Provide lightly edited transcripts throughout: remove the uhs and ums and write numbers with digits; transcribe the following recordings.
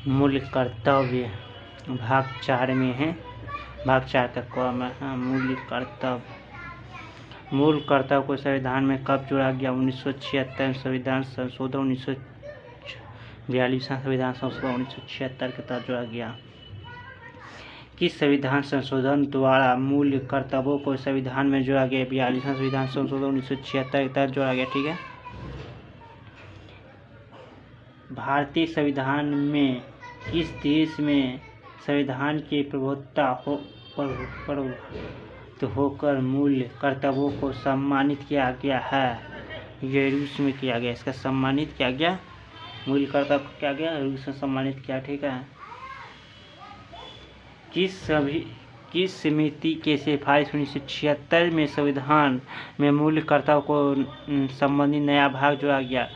मूल कर्तव्य भाग 4 में है। भाग 4 का क्रम है मूल कर्तव्य। मूल कर्तव्य को संविधान में कब जोड़ा गया? 1976 संविधान संशोधन 1942 संविधान संशोधन 1976 के तहत जोड़ा गया। किस संविधान संशोधन द्वारा मूल कर्तव्यों को संविधान में जोड़ा गया? 42 संविधान संशोधन 1976 के तहत जोड़ा गया। ठीक है। भारतीय संविधान में किस देश में संविधान की प्रभुत्ता होकर मूल कर्तव्यों को सम्मानित किया गया है? ये रूस में किया गया। इसका सम्मानित किया गया, मूल कर्तव्य को किया गया, रूस में सम्मानित किया। ठीक है। किस समिति के सिफारिश 1976 में संविधान में मूल कर्तव्य को संबंधित नया भाग जोड़ा गया?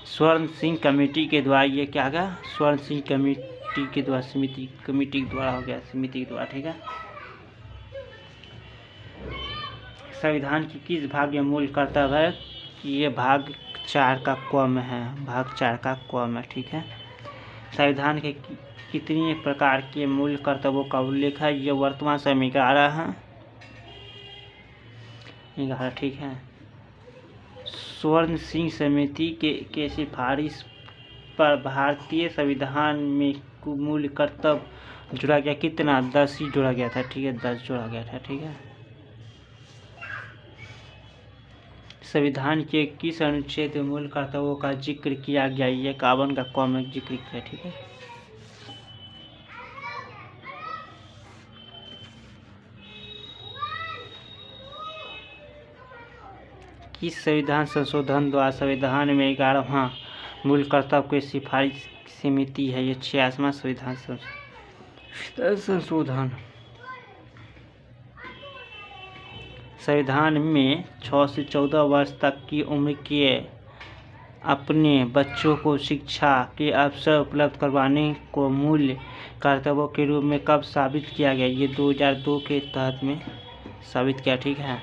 स्वर्ण सिंह कमेटी के द्वारा ये क्या गया? स्वर्ण सिंह कमेटी के द्वारा, कमेटी के द्वारा हो गया, समिति के द्वारा। ठीक है। संविधान की किस भाग में मूल कर्तव्य है? ये भाग 4 का क्रम है। भाग 4 का क्रम है। ठीक है। संविधान के कितने प्रकार के मूल कर्तव्यों का उल्लेख है? ये वर्तमान समय में 11 है। 11। ठीक है। स्वर्ण सिंह समिति के सिफारिश पर भारतीय संविधान में मूल कर्तव्य जोड़ा गया कितना? 10 ही जोड़ा गया था। ठीक है। 10 जोड़ा गया था। ठीक है। संविधान के किस अनुच्छेद में मूल कर्तव्यों का जिक्र किया गया? ये 51 का क्रम में जिक्र किया। ठीक है। किस संविधान संशोधन द्वारा संविधान में 11वां मूल कर्तव्य की सिफारिश समिति है? ये 86वां संविधान संशोधन। संविधान में 6 से 14 वर्ष तक की उम्र के अपने बच्चों को शिक्षा के अवसर उपलब्ध करवाने को मूल कर्तव्यों के रूप में कब साबित किया गया? ये 2002 के तहत में साबित किया। ठीक है।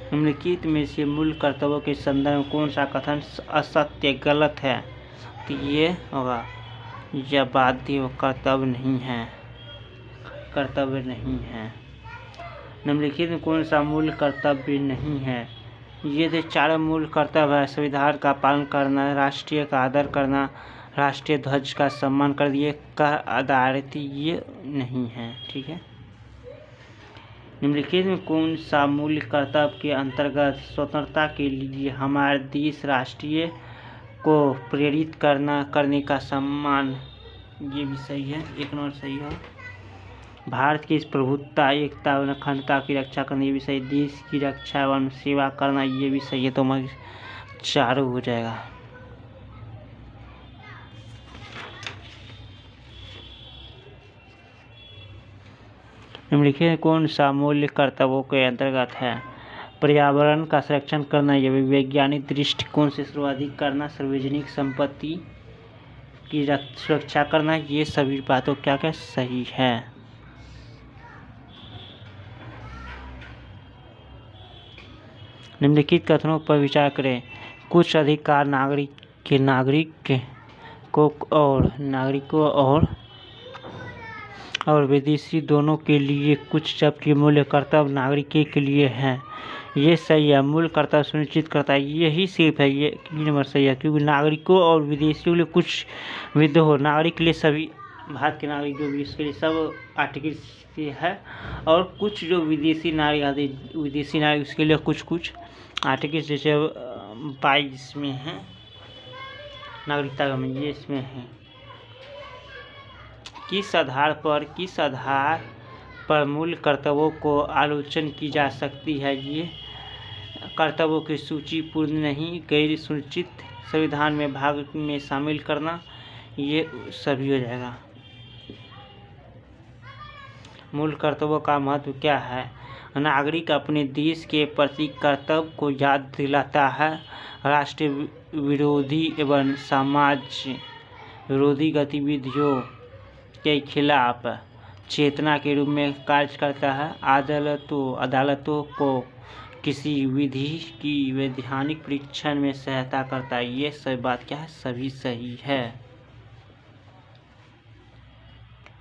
निम्नलिखित में से मूल कर्तव्यों के संदर्भ में कौन सा कथन असत्य, गलत है? तो ये होगा, यह बाध्य कर्तव्य नहीं है, कर्तव्य नहीं है। निम्नलिखित में कौन सा मूल कर्तव्य नहीं है? ये थे 4 मूल कर्तव्य है। संविधान का पालन करना, राष्ट्रीय का आदर करना, राष्ट्रीय ध्वज का सम्मान कर दिए, कर आधारित ये नहीं है। ठीक है। निम्नलिखित में कौन सा मूल कर्तव्य के अंतर्गत स्वतंत्रता के लिए हमारे देश राष्ट्रीय को प्रेरित करने का सम्मान, ये भी सही है, एक नंबर सही है। भारत की प्रभुत्ता, एकता और अखंडता की रक्षा करना, ये भी सही। देश की रक्षा एवं सेवा करना, ये भी सही है। तो मैं 4 हो जाएगा। निम्नलिखित कौन सा मूल्य कर्तव्यों के अंतर्गत है? पर्यावरण का संरक्षण करना, यह वैज्ञानिक दृष्टिकोण से सर्वाधिक करना, सार्वजनिक संपत्ति की सुरक्षा करना, ये सभी बातों क्या क्या सही है। निम्नलिखित कथनों पर विचार करें। कुछ अधिकार नागरिकों और विदेशी दोनों के लिए, कुछ जबकि मूल कर्तव्य नागरिकों के लिए हैं। ये सही है। मूल कर्तव्य सुनिश्चित करता है, यही सिर्फ है, ये 3 नंबर सही है। क्योंकि नागरिकों और विदेशियों के लिए कुछ विद्रोह, नागरिक के लिए सभी भारत के नागरिक जो भी, इसके लिए सब आर्टिकल से है। और कुछ जो विदेशी नागरिक उसके लिए कुछ आर्टिकल जैसे 22 में है नागरिकता में, ये इसमें है। किस आधार पर मूल कर्तव्यों को आलोचना की जा सकती है? ये कर्तव्यों की सूची पूर्ण नहीं, गैर सुनिश्चित, संविधान में भाग में शामिल करना, ये सभी हो जाएगा। मूल कर्तव्यों का महत्व क्या है? नागरिक अपने देश के प्रति कर्तव्य को याद दिलाता है, राष्ट्र विरोधी एवं समाज विरोधी गतिविधियों के खिलाफ चेतना के रूप में कार्य करता है, अदालतों को किसी विधि की वैधानिक परीक्षण में सहायता करता है। ये सब बात क्या है? सभी सही है।